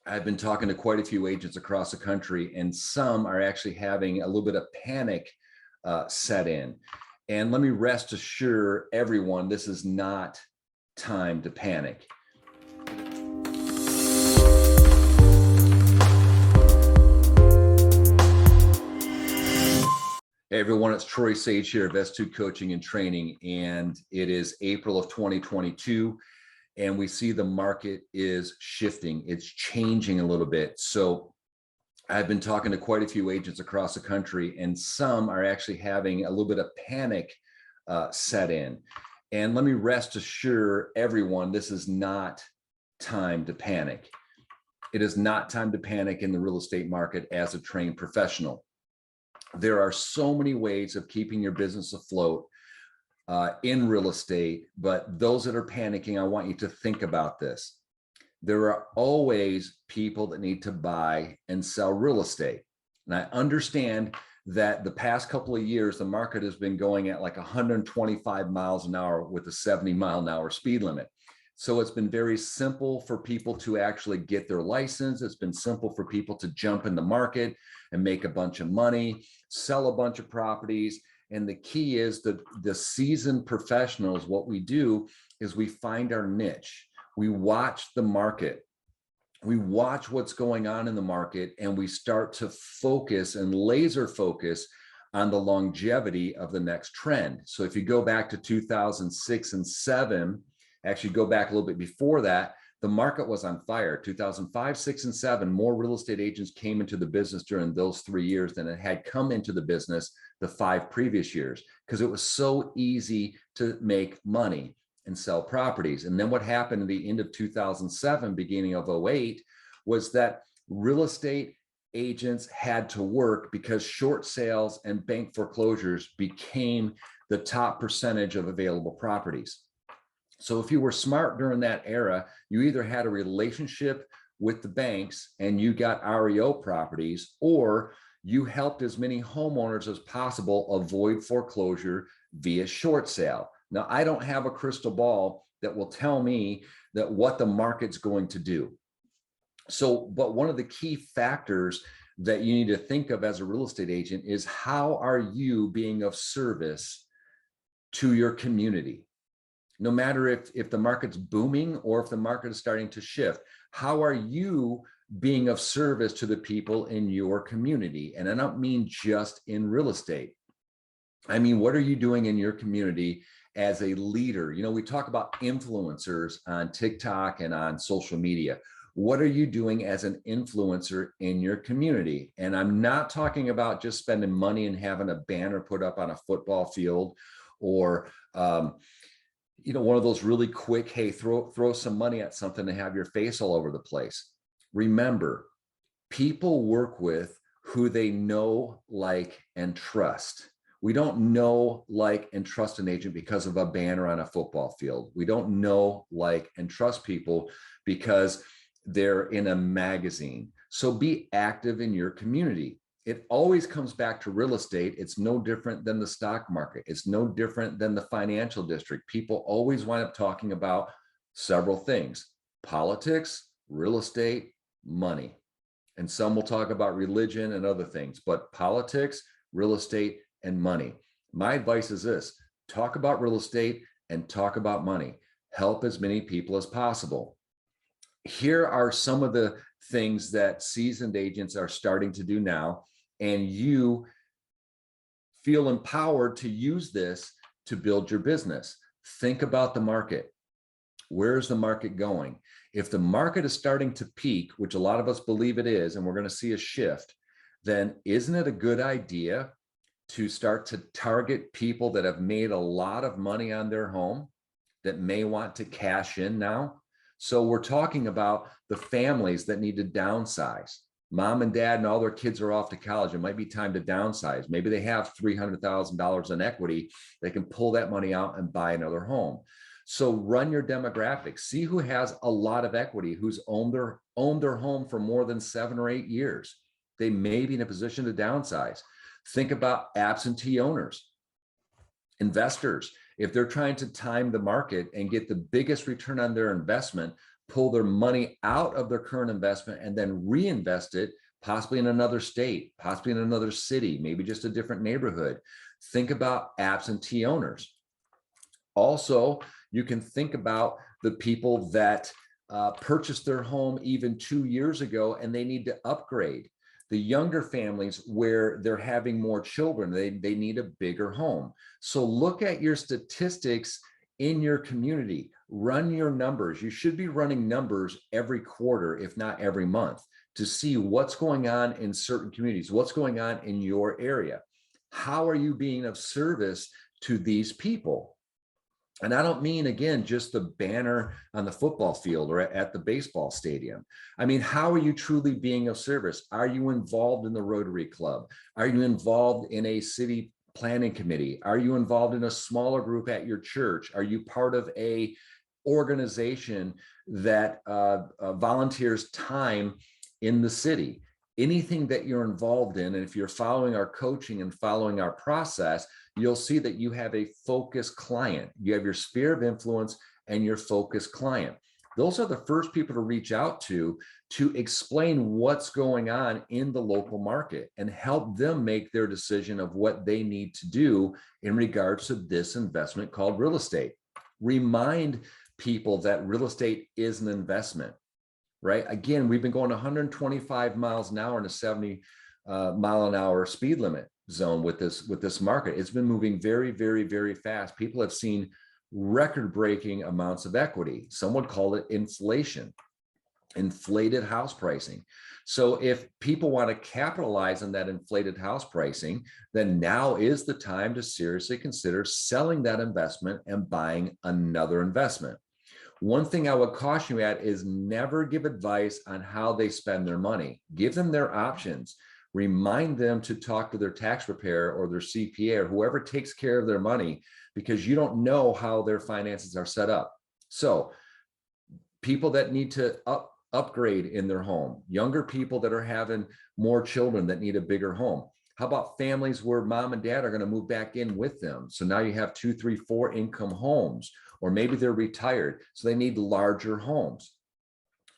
I've been talking to quite a few agents across the country, and some are actually having a little bit of panic set in. And let me rest assure everyone, this is not time to panic. Hey everyone, it's Troy Sage here of S2 Coaching and Training, and it is April of 2022. And we see the market is shifting. It's changing a little bit. So I've been talking to quite a few agents across the country, and some are actually having a little bit of panic set in. And let me rest assure everyone, this is not time to panic. It is not time to panic in the real estate market as a trained professional. There are so many ways of keeping your business afloat in real estate, but those that are panicking, I want you to think about this. There are always people that need to buy and sell real estate. And I understand that the past couple of years, the market has been going at like 125 miles an hour with a 70-mile-an-hour speed limit. So it's been very simple for people to actually get their license. It's been simple for people to jump in the market and make a bunch of money, sell a bunch of properties. And the key is that the seasoned professionals, what we do is we find our niche. We watch the market. We watch what's going on in the market, and we start to focus and laser focus on the longevity of the next trend. So if you go back to 2006 and 7, actually go back a little bit before that, the market was on fire. 2005, 6, and 7, more real estate agents came into the business during those 3 years than it had come into the business the 5 previous years, because it was so easy to make money and sell properties. And then what happened at the end of 2007, beginning of 08, was that real estate agents had to work because short sales and bank foreclosures became the top percentage of available properties. So if you were smart during that era, you either had a relationship with the banks and you got REO properties, or you helped as many homeowners as possible avoid foreclosure via short sale. Now, I don't have a crystal ball that will tell me that what the market's going to do. So, but one of the key factors that you need to think of as a real estate agent is, how are you being of service to your community? No matter if the market's booming or if the market is starting to shift, how are you being of service to the people in your community? And I don't mean just in real estate. I mean, what are you doing in your community as a leader? You know, we talk about influencers on TikTok and on social media. What are you doing as an influencer in your community? And I'm not talking about just spending money and having a banner put up on a football field, or you know, one of those really quick, hey, throw some money at something to have your face all over the place. Remember, people work with who they know, like, and trust. We don't know, like, and trust an agent because of a banner on a football field. We don't know, like, and trust people because they're in a magazine. So be active in your community. It always comes back to real estate. It's no different than the stock market. It's no different than the financial district. People always wind up talking about several things: politics, real estate, money. And some will talk about religion and other things, but politics, real estate, and money. My advice is this: talk about real estate and talk about money. Help as many people as possible. Here are some of the things that seasoned agents are starting to do now, and you feel empowered to use this to build your business. Think about the market. Where's the market going? If the market is starting to peak, which a lot of us believe it is, and we're going to see a shift, then isn't it a good idea to start to target people that have made a lot of money on their home that may want to cash in now? So we're talking about the families that need to downsize. Mom and dad and all their kids are off to college. It might be time to downsize. Maybe they have $300,000 in equity. They can pull that money out and buy another home. So run your demographics. See who has a lot of equity, who's owned their home for more than 7 or 8 years. They may be in a position to downsize. Think about absentee owners, investors. If they're trying to time the market and get the biggest return on their investment pull their money out of their current investment and then reinvest it, possibly in another state, possibly in another city, maybe just a different neighborhood. Think about absentee owners. Also, you can think about the people that purchased their home even 2 years ago and they need to upgrade. The younger families where they're having more children, they need a bigger home. So look at your statistics in your community, run your numbers. You should be running numbers every quarter, if not every month, to see what's going on in certain communities, what's going on in your area. How are you being of service to these people? And I don't mean, again, just the banner on the football field or at the baseball stadium. I mean, how are you truly being of service? Are you involved in the Rotary Club? Are you involved in a city planning committee? Are you involved in a smaller group at your church? Are you part of a organization that volunteers time in the city? Anything that you're involved in, and if you're following our coaching and following our process, you'll see that you have a focused client. You have your sphere of influence and your focused client. Those are the first people to reach out to explain what's going on in the local market and help them make their decision of what they need to do in regards to this investment called real estate. Remind people that real estate is an investment, right? Again, we've been going 125 miles an hour in a 70 mile an hour speed limit zone with this market. It's been moving very, very, very fast. People have seen record-breaking amounts of equity. Some would call it inflation, inflated house pricing. So if people want to capitalize on that inflated house pricing, then now is the time to seriously consider selling that investment and buying another investment. One thing I would caution you at is never give advice on how they spend their money. Give them their options. Remind them to talk to their tax preparer or their CPA or whoever takes care of their money, because you don't know how their finances are set up. So people that need to upgrade in their home, younger people that are having more children that need a bigger home. How about families where mom and dad are going to move back in with them? So now you have 2, 3, 4 income homes, or maybe they're retired, so they need larger homes.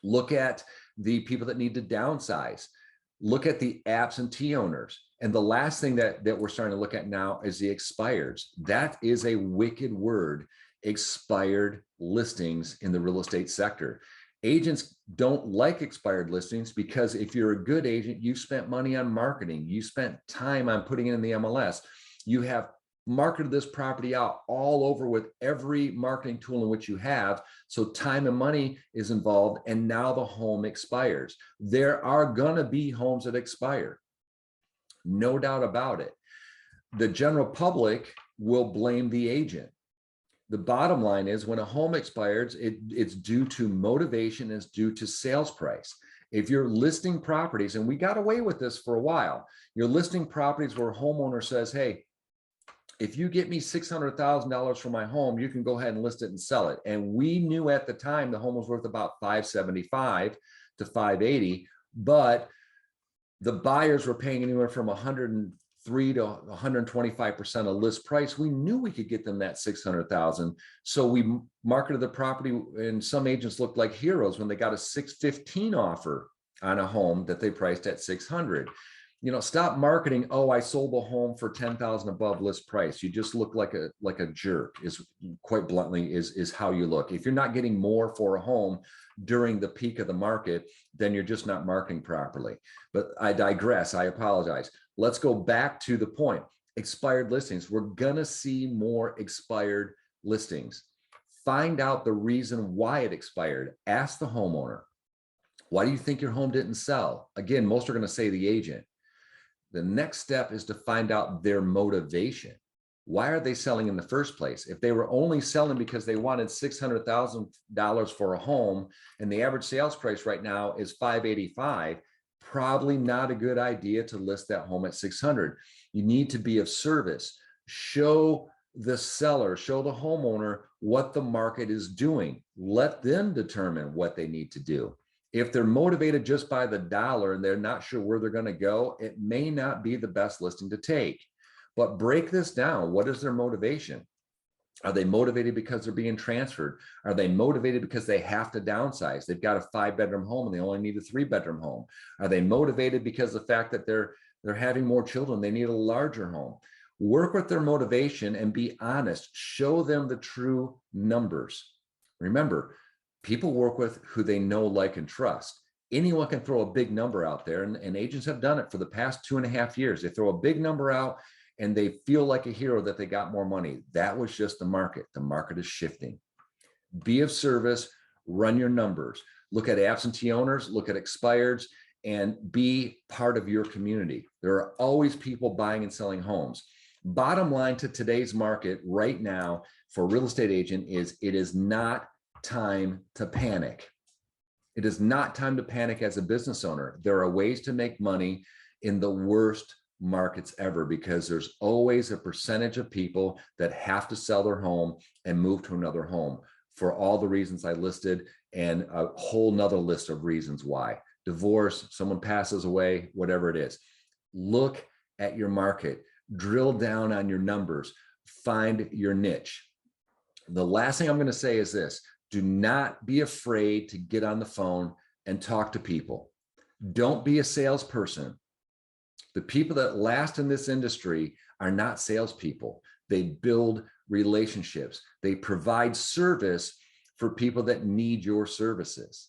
Look at the people that need to downsize. Look at the absentee owners. And the last thing that we're starting to look at now is the expireds. That is a wicked word, expired listings in the real estate sector. Agents don't like expired listings because if you're a good agent, you spent money on marketing, you spent time on putting it in the MLS, you have marketed this property out all over with every marketing tool in which you have. So time and money is involved, and now the home expires. There are gonna be homes that expire, no doubt about it. The general public will blame the agent. The bottom line is when a home expires, it's due to motivation, it's due to sales price. If you're listing properties, and we got away with this for a while, you're listing properties where a homeowner says, hey, if you get me $600,000 for my home, you can go ahead and list it and sell it. And we knew at the time the home was worth about $575 to $580, but the buyers were paying anywhere from 103 to 125% of list price. We knew we could get them that $600,000. So we marketed the property, and some agents looked like heroes when they got a $615 offer on a home that they priced at $600. You know, stop marketing, oh, I sold the home for $10,000 above list price. You just look like a jerk, is quite bluntly is how you look. If you're not getting more for a home during the peak of the market, then you're just not marketing properly. But I digress, I apologize. Let's go back to the point. Expired listings. We're gonna see more expired listings. Find out the reason why it expired. Ask the homeowner, why do you think your home didn't sell? Again, most are gonna say the agent. The next step is to find out their motivation. Why are they selling in the first place? If they were only selling because they wanted $600,000 for a home and the average sales price right now is $585, probably not a good idea to list that home at $600. You need to be of service. Show the seller, show the homeowner what the market is doing. Let them determine what they need to do. If they're motivated just by the dollar and they're not sure where they're going to go, it may not be the best listing to take. But break this down. What is their motivation? Are they motivated because they're being transferred? Are they motivated because they have to downsize? They've got a 5-bedroom home and they only need a 3-bedroom home. Are they motivated because of the fact that they're having more children, they need a larger home? Work with their motivation and be honest. Show them the true numbers. Remember, people work with who they know, like, and trust. Anyone can throw a big number out there, and agents have done it for the past 2.5 years. They throw a big number out and they feel like a hero that they got more money. That was just the market. The market is shifting. Be of service, run your numbers. Look at absentee owners, look at expireds, and be part of your community. There are always people buying and selling homes. Bottom line to today's market right now for a real estate agent is it is not time to panic. It is not time to panic as a business owner. There are ways to make money in the worst markets ever, because there's always a percentage of people that have to sell their home and move to another home for all the reasons I listed, and a whole nother list of reasons why. Divorce, someone passes away, whatever it is. Look at your market, drill down on your numbers, find your niche. The last thing I'm going to say is this: do not be afraid to get on the phone and talk to people. Don't be a salesperson. The people that last in this industry are not salespeople. They build relationships. They provide service for people that need your services.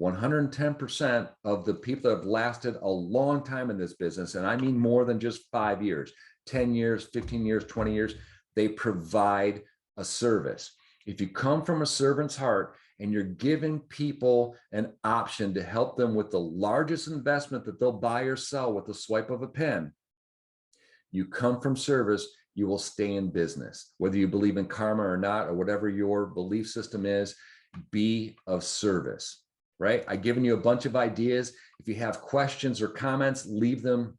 110% of the people that have lasted a long time in this business, and I mean more than just 5 years, 10 years, 15 years, 20 years, they provide a service. If you come from a servant's heart and you're giving people an option to help them with the largest investment that they'll buy or sell with the swipe of a pen, you come from service, you will stay in business. Whether you believe in karma or not, or whatever your belief system is, be of service, right? I've given you a bunch of ideas. If you have questions or comments, leave them.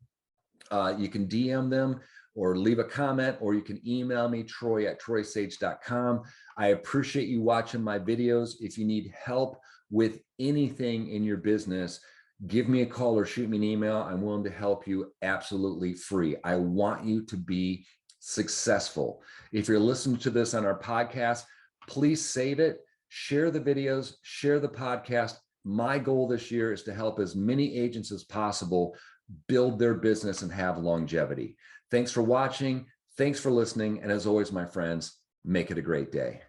You can DM them or leave a comment, or you can email me, troy@troysage.com. I appreciate you watching my videos. If you need help with anything in your business, give me a call or shoot me an email. I'm willing to help you absolutely free. I want you to be successful. If you're listening to this on our podcast, please save it, share the videos, share the podcast. My goal this year is to help as many agents as possible build their business and have longevity. Thanks for watching. Thanks for listening. And as always, my friends, make it a great day.